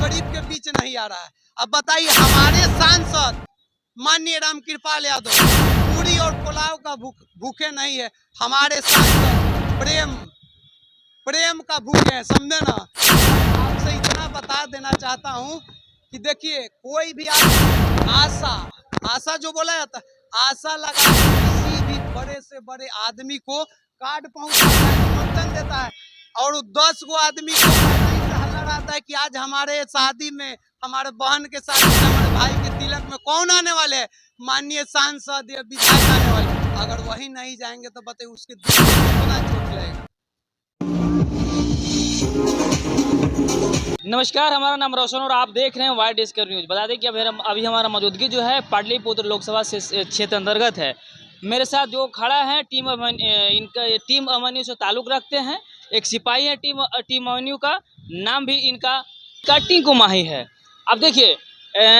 गरीब के बीच नहीं आ रहा है। अब बताइए, हमारे सांसद माननीय रामकृपाल यादव पूरी और पुलाव का भूखे नहीं है। हमारे सांसद प्रेम का भूखे हैं, समझे ना। आपसे इतना बता देना चाहता हूँ कि देखिए, कोई भी आशा जो बोला जाता है, आशा लगा किसी भी बड़े से बड़े आदमी को कार्ड पहुंचाता है, निमंत्रण देता है, और 10 गो आदमी को हल्ला रहता है कि आज हमारे शादी में, हमारे बहन के शादी में, हमारे भाई के तिलक में कौन आने वाले हैं? माननीय सांसद या विधायक आने वाले। अगर वही नहीं जाएंगे तो बताइए उसके दिल में कितना चोट लगेगा। नमस्कार, हमारा नाम रोशन और आप देख रहे हैं वाई डिस्कवर न्यूज। बता दें कि अभी हमारा मौजूदगी जो है पाटलिपुत्र लोकसभा से क्षेत्र अंतर्गत है। मेरे साथ जो खड़ा है इनका टीम अभिमन्यु से ताल्लुक़ रखते हैं। एक सिपाही है टीम अभिमन्यु का, नाम भी इनका टिंकू माही है। अब देखिए,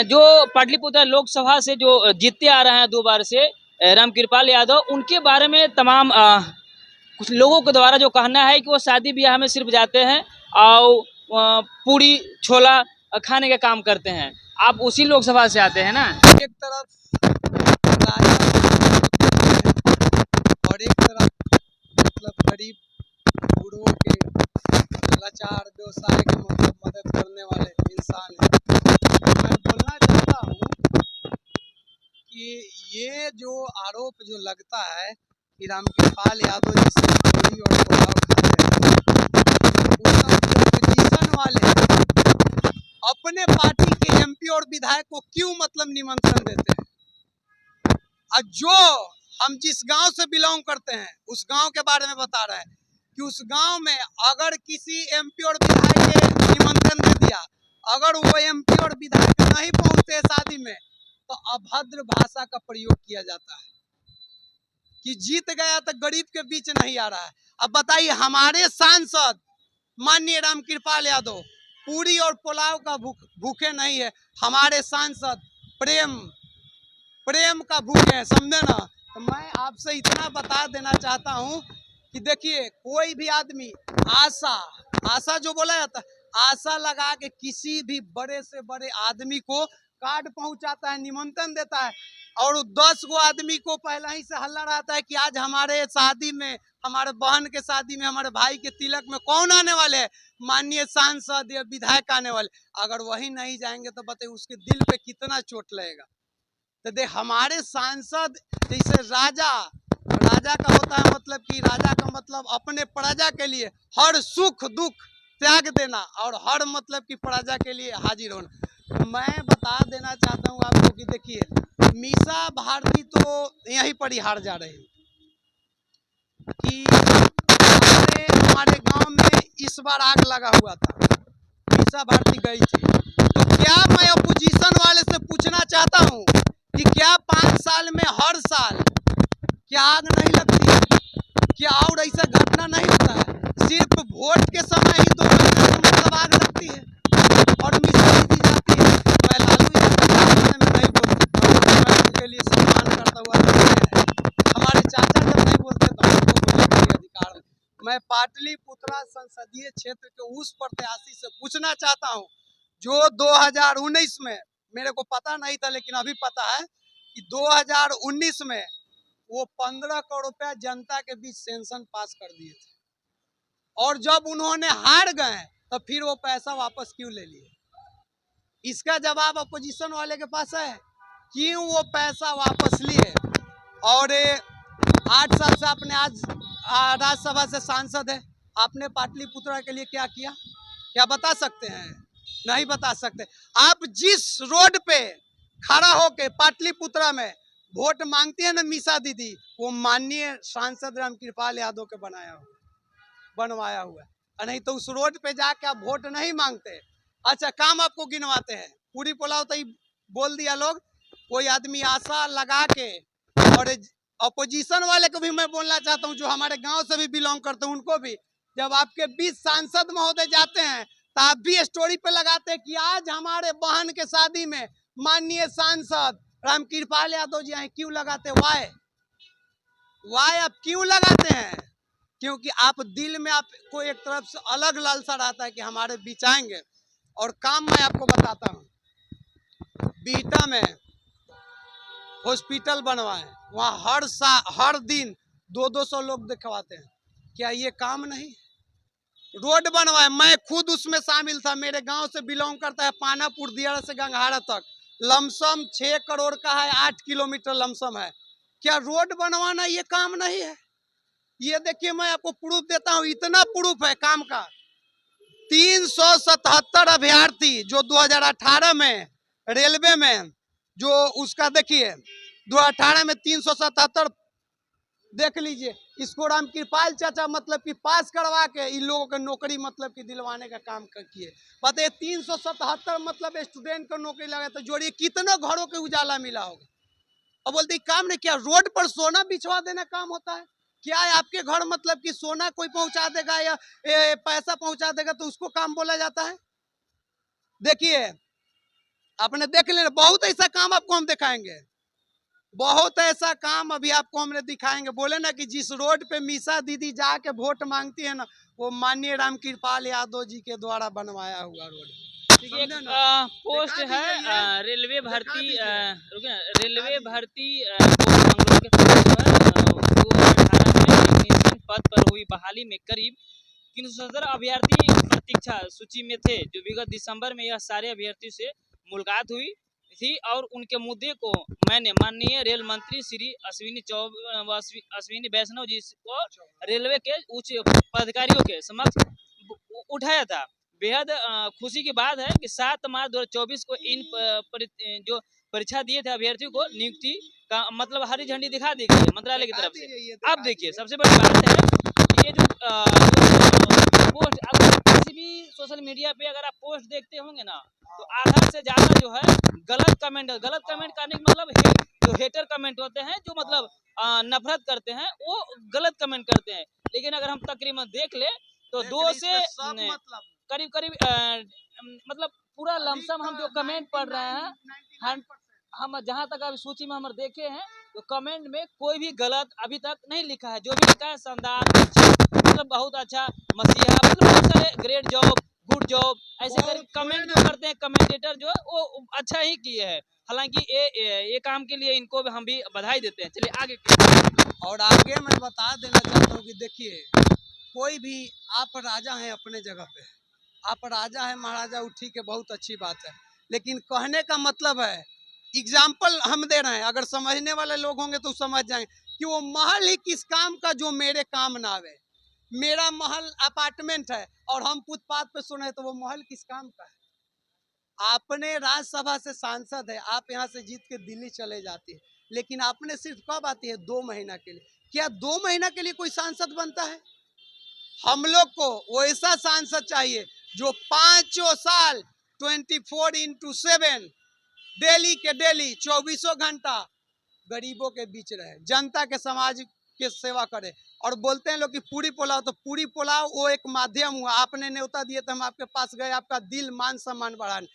जो पाटलिपुत्र लोकसभा से जो जीतते आ रहे हैं 2 बार से रामकृपाल यादव, उनके बारे में तमाम कुछ लोगों के द्वारा जो कहना है कि वो शादी ब्याह में सिर्फ जाते हैं और पूरी छोला खाने का काम करते हैं। आप उसी लोकसभा से आते हैं ना। एक तरफ राजा और एक तरफ मतलब गरीब बूढ़ों के लाचार व्यवसाय के मतलब मदद करने वाले इंसान हैं। मैं बोलना चाहता हूँ कि ये जो आरोप जो लगता है कि रामकृपाल यादव जी से पूरी और पुलाव खाते हैं, अपोजिशन वाले अपने पार्टी के एमपी और विधायक को क्यों मतलब निमंत्रण देते हैं? और जो हम जिस गांव से बिलोंग करते हैं उस गांव के बारे में बता रहे हैं कि उस गांव में अगर किसी एमपी और विधायक के निमंत्रण दे दिया, अगर वो एमपी और विधायक नहीं पहुंचते शादी में, तो अभद्र भाषा का प्रयोग किया जाता है कि जीत गया तो गरीब के बीच नहीं आ रहा है। अब बताइए, हमारे सांसद माननीय रामकृपाल यादव पूरी और पुलाव का भूखे नहीं है। हमारे सांसद प्रेम का भूखे हैं, समझे ना। तो मैं आपसे इतना बता देना चाहता हूँ कि देखिए, कोई भी आदमी आशा जो बोला जाता है, आशा लगा के किसी भी बड़े से बड़े आदमी को कार्ड पहुंचाता है, निमंत्रण देता है, और 10 गो आदमी को पहले ही से हल्ला रहता है कि आज हमारे शादी में, हमारे बहन के शादी में, हमारे भाई के तिलक में कौन आने वाले हैं? माननीय सांसद या विधायक आने वाले। अगर वही नहीं जाएंगे तो बताइए उसके दिल पे कितना चोट लगेगा। तो देख, हमारे सांसद जैसे राजा का होता है, मतलब कि राजा का मतलब अपने प्रजा के लिए हर सुख दुख त्याग देना और हर मतलब कि प्रजा के लिए हाजिर होना। मैं बता देना चाहता हूँ आपको कि देखिए, मीसा भारती तो यहीं पर ही हार जा रही है कि हमारे गांव में इस बार आग लगा हुआ था, मीसा भारती गई थी। तो क्या मैं अपोजिशन वाले से पूछना चाहता हूँ कि क्या 5 साल में हर साल क्या आग नहीं लगती है? क्या और ऐसा घटना नहीं होता है? सिर्फ वोट के समय ही 2 महीने में मतलब आग लगती है और मिसाइल दी जाती है। मैं लालू यादव के बारे में नहीं बोल सकता हूँ, मैं उनके लिए सम्मान करता हुआ है। हमारे चाचा जब नहीं बोलते तो हमको बोलने का अधिकार है। मैं पाटलिपुत्रा संसदीय क्षेत्र के उस प्रत्याशी से पूछना चाहता हूँ जो 2019 में, मेरे को पता नहीं था लेकिन अभी पता है कि 2019 में वो 15 करोड़ रुपया जनता के बीच सेंक्शन पास कर दिए थे, और जब उन्होंने हार गए तो फिर वो पैसा वापस क्यों ले लिए? इसका जवाब अपोजिशन वाले के पास है, क्यों वो पैसा वापस लिए। और 8 साल से आपने आज राज्यसभा से सांसद है, आपने पाटलिपुत्रा के लिए क्या किया? क्या बता सकते हैं? नहीं बता सकते। आप जिस रोड पे खड़ा होके पाटलिपुत्रा में वोट मांगती है ना मीसा दीदी, वो माननीय सांसद रामकृपाल यादव के बनवाया हुआ है, और नहीं तो उस रोड पे जाके आप वोट नहीं मांगते। अच्छा, काम आपको गिनवाते हैं, पूरी पुलाव तो बोल दिया लोग। कोई आदमी आशा लगा के, और अपोजिशन वाले को भी मैं बोलना चाहता हूँ जो हमारे गांव से भी बिलोंग करते हैं, उनको भी, जब आपके बीच सांसद महोदय जाते हैं तो आप भी स्टोरी पे लगाते हैं कि आज हमारे बहन के शादी में माननीय सांसद रामकृपाल यादव जी आए। क्यों लगाते? वाई आप क्यों लगाते हैं? क्योंकि आप दिल में आपको एक तरफ से अलग लालसा रहता है कि हमारे बीच आएंगे। और काम मैं आपको बताता हूँ। बीटा में हॉस्पिटल बनवाए, वहाँ हर दिन 200 लोग दिखवाते हैं। क्या ये काम नहीं? रोड बनवाए, मैं खुद उसमें शामिल था। मेरे गांव से बिलोंग करता है पानापुर दियारा से गंगहाड़ा तक, लमसम 6 करोड़ का है, 8 किलोमीटर लमसम है। क्या रोड बनवाना ये काम नहीं है? ये देखिए, मैं आपको प्रूफ देता हूँ, इतना प्रूफ है काम का। 377 अभ्यर्थी जो 2018 में रेलवे में जो उसका देखिए 2018 में 377, देख लीजिए। इसको राम कृपाल चाचा मतलब कि पास करवा के इन लोगों को नौकरी मतलब कि दिलवाने का काम किए। पता है 377 मतलब स्टूडेंट को नौकरी लगा, तो जोड़िए कितना घरों के उजाला मिला होगा। और बोलते काम नहीं किया। रोड पर सोना बिछवा देना काम होता है क्या? है आपके घर मतलब कि सोना कोई पहुंचा देगा या पैसा पहुंचा देगा तो उसको काम बोला जाता है? देखिए, आपने देख लेना, बहुत ऐसा काम आपको हम दिखाएंगे, बहुत ऐसा काम अभी आपको हमने दिखाएंगे। बोले ना कि जिस रोड पे मीसा दीदी जाके वोट मांगती है ना, वो माननीय राम कृपाल यादव जी के द्वारा बनवाया हुआ रोड। देखिए एक समझे ना? पोस्ट दिखा है दीजिए ये, रेलवे दिखा भर्ती दीजिए, रुकिए ना, दिखा रेलवे दीजिए। भर्ती पोस्ट मंगलवार के पोस्ट जो है 2018 में टेक्नीशियन पद पर हुई बहाली में करीब 317 अभ्यर्थी प्रतीक्षा सूची में थे। जो विगत दिसंबर में यह सारे अभ्यर्थियों से मुलाकात हुई थी और उनके मुद्दे को मैंने माननीय रेल मंत्री श्री अश्विनी वैष्णव जी को रेलवे के उच्च पदाधिकारियों के समक्ष उठाया था। बेहद खुशी की बात है कि 7 मार्च 2024 को इन जो परीक्षा दिए थे अभ्यर्थियों को नियुक्ति का मतलब हरी झंडी दिखा दी गई है मंत्रालय की तरफ से। अब देखिए सबसे बड़ी बात है कि ये जो पोस्ट आप किसी भी सोशल मीडिया पे अगर आप पोस्ट देखते होंगे ना, तो आधा से ज्यादा जो है गलत कमेंट करने का मतलब जो हेटर कमेंट होते हैं, जो मतलब नफरत करते हैं, वो गलत कमेंट करते हैं। लेकिन अगर हम तकरीबन देख ले तो 2 से करीब करीब मतलब पूरा लमसम हम जो कमेंट पढ़ रहे हैं, हम जहाँ तक अभी सूची में हम देखे हैं तो कमेंट में कोई भी गलत अभी तक नहीं लिखा है। जो भी लिखा है शानदार, अच्छा, मतलब बहुत अच्छा, मसीहा, मतलब बहुत सारे ग्रेट जॉब, गुड जॉब, ऐसे कर कमेंट जो करते हैं कमेंटेटर जो है वो अच्छा ही किए हैं। हालांकि ये काम के लिए इनको हम भी बधाई देते हैं। चलिए आगे। और आगे मैं बता देना चाहता हूँ कि देखिए, कोई भी, आप राजा हैं अपने जगह पे, आप राजा हैं महाराजा, ठीक है, बहुत अच्छी बात है। लेकिन कहने का मतलब है, एग्जाम्पल हम दे रहे हैं, अगर समझने वाले लोग होंगे तो समझ जाएंगे कि वो महल ही किस काम का जो मेरे काम ना आवे। मेरा महल अपार्टमेंट है और हम फुटपाथ पे सुने तो वो महल किस काम का है? आपने राज्यसभा से सांसद है, आप यहाँ से जीत के दिल्ली चले जाती है, लेकिन आपने सिर्फ कब आती है? 2 महीना के लिए। क्या 2 महीना के लिए कोई सांसद बनता है? हम लोग को वैसा सांसद चाहिए जो 5 साल 24/7 डेली के डेली 24 घंटा गरीबों के बीच रहे, जनता के समाज के सेवा करे। और बोलते हैं लोग कि पूरी पुलाव, तो पूरी पुलाव वो एक माध्यम हुआ। आपने न्योता दिए तो हम आपके पास गए, आपका दिल मान सम्मान बढ़ाने।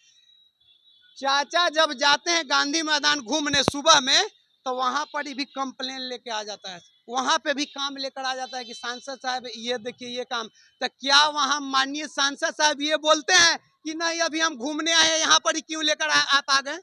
चाचा जब जाते हैं गांधी मैदान घूमने सुबह में, तो वहां पर ही भी कंप्लेन लेके आ जाता है, वहां पे भी काम लेकर आ जाता है कि सांसद साहब ये देखिए ये काम। तो क्या वहां माननीय सांसद साहब ये बोलते हैं कि नहीं अभी हम घूमने आए हैं, यहाँ पर ही क्यों लेकर आप आ गए?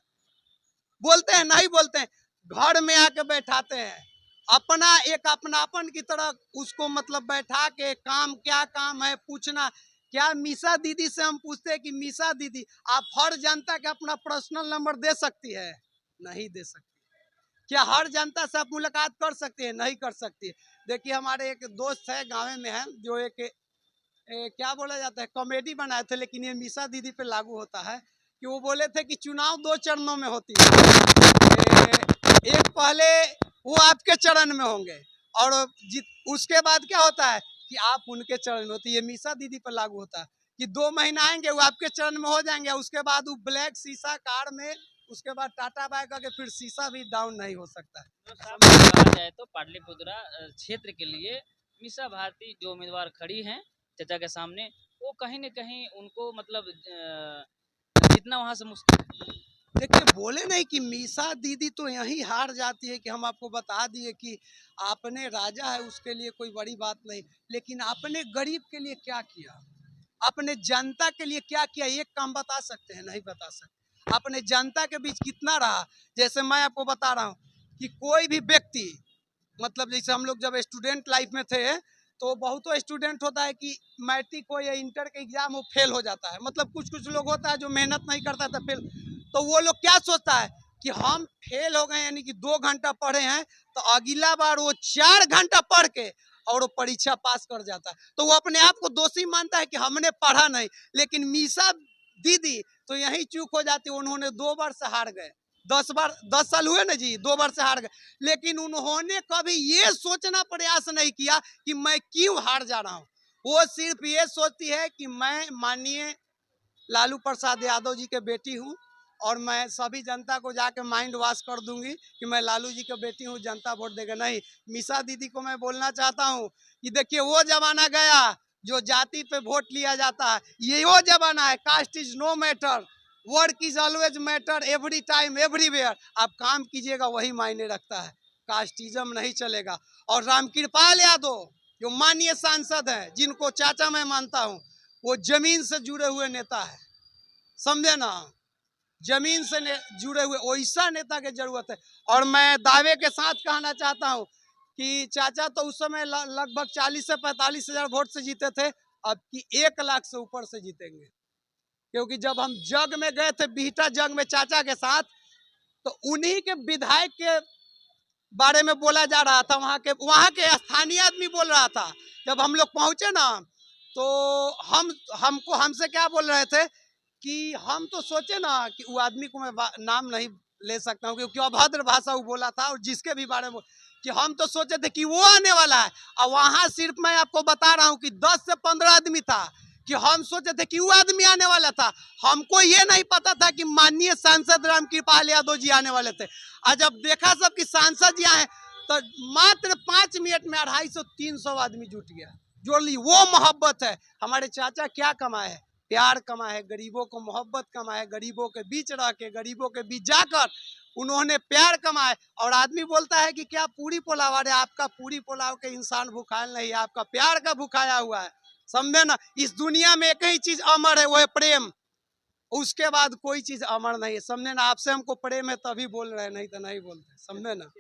बोलते हैं? नहीं बोलते हैं। घर में आके बैठाते हैं, अपना एक अपनापन की तरह उसको मतलब बैठा के, काम क्या काम है पूछना। क्या मीसा दीदी से हम पूछते हैं कि मीसा दीदी आप हर जनता के अपना पर्सनल नंबर दे सकती है? नहीं दे सकती। क्या हर जनता से आप मुलाकात कर सकती है? नहीं कर सकती। देखिए, हमारे एक दोस्त है गाँव में है, जो एक क्या बोला जाता है, कॉमेडी बनाए थे, लेकिन ये मीसा दीदी पे लागू होता है कि वो बोले थे कि चुनाव 2 चरणों में होती है। एक पहले वो आपके चरण में होंगे और उसके बाद क्या होता है कि आप उनके चरण में होती है। ये मीसा दीदी पर लागू होता है कि 2 महीना आएंगे, वो आपके चरण में हो जाएंगे, उसके बाद वो ब्लैक शीशा कार में, उसके बाद टाटा बाइक करके फिर शीशा भी डाउन नहीं हो सकता है। कहा जाए तो पाटलिपुत्रा क्षेत्र के लिए मीसा भारती जो उम्मीदवार खड़ी हैं चाचा के सामने, वो कहीं न कहीं उनको मतलब जितना वहाँ से मुश्किल है। देखिए, बोले नहीं कि मीसा दीदी तो यहीं हार जाती है कि हम आपको बता दिए कि आपने राजा है उसके लिए कोई बड़ी बात नहीं, लेकिन आपने गरीब के लिए क्या किया? अपने जनता के लिए क्या किया, एक काम बता सकते हैं? नहीं बता सकते। अपने जनता के बीच कितना रहा? जैसे मैं आपको बता रहा हूँ कि कोई भी व्यक्ति, मतलब जैसे हम लोग जब स्टूडेंट लाइफ में थे तो बहुत स्टूडेंट होता है कि मैट्रिक हो या इंटर के एग्जाम हो फेल हो जाता है, मतलब कुछ कुछ लोग होता है जो मेहनत नहीं करता था फेल। तो वो लोग क्या सोचता है कि हम फेल हो गए, यानी कि 2 घंटा पढ़े हैं, तो अगला बार वो 4 घंटा पढ़ के और वो परीक्षा पास कर जाता है। तो वो अपने आप को दोषी मानता है कि हमने पढ़ा नहीं। लेकिन मीसा दीदी तो यही चूक हो जाती, उन्होंने 2 बार से हार गए। 10 बार 10 साल हुए ना जी, 2 बार से हार गए। लेकिन उन्होंने कभी ये सोचना प्रयास नहीं किया कि मैं क्यों हार जा रहा हूं। वो सिर्फ ये सोचती है कि मैं माननीय लालू प्रसाद यादव जी के बेटी हूं और मैं सभी जनता को जाके माइंड वॉश कर दूंगी कि मैं लालू जी के बेटी हूं, जनता वोट देगा। नहीं, मीसा दीदी को मैं बोलना चाहता हूं कि देखिए वो जमाना गया जो जाति पे वोट लिया जाता है, ये वो जमाना है caste is no matter, work is always matter, every time everywhere. आप काम कीजिएगा वही मायने रखता है, कास्टिज्म नहीं चलेगा। और रामकृपाल यादव जो माननीय सांसद हैं, जिनको चाचा मैं मानता हूं, वो जमीन से जुड़े हुए नेता है, समझे ना, जमीन से जुड़े हुए वैसा नेता की जरूरत है। और मैं दावे के साथ कहना चाहता हूं कि चाचा तो उस समय लगभग 40 से 45 हजार वोट से जीते थे, अब की 1 लाख से ऊपर से जीतेंगे। क्योंकि जब हम जग में गए थे, बिहटा जग में चाचा के साथ, तो उन्हीं के विधायक के बारे में बोला जा रहा था, वहां के स्थानीय आदमी बोल रहा था। जब हम लोग पहुंचे ना तो हमसे क्या बोल रहे थे कि हम तो सोचे ना कि वो आदमी को मैं नाम नहीं ले सकता हूँ क्योंकि अभद्र भाषा वो बोला था, और जिसके भी बारे में कि हम तो सोचे थे कि वो आने वाला है। और वहां सिर्फ मैं आपको बता रहा हूँ कि 10 से 15 आदमी था कि हम सोचे थे कि वो आदमी आने वाला था। हमको ये नहीं पता था कि माननीय सांसद रामकृपाल यादव जी आने वाले थे। और जब देखा सब कि सांसद जी आए तो मात्र 5 मिनट में 250-300 आदमी जुट गया। जोड़ ली, वो मोहब्बत है। हमारे चाचा क्या कमाए है? प्यार कमाए है, गरीबों को मोहब्बत कमाए, गरीबों के बीच रह के, गरीबों के बीच जाकर उन्होंने प्यार कमाए। और आदमी बोलता है कि क्या पूरी पुलाव, अरे आपका पूरी पुलाव के इंसान भूखायल नहीं, आपका प्यार का भूखाया हुआ है, समझे ना। इस दुनिया में एक ही चीज अमर है, वो है प्रेम, उसके बाद कोई चीज अमर नहीं है, समझे ना। आपसे हमको प्रेम है तभी बोल रहे हैं, नहीं तो नहीं बोलते, समझे ना।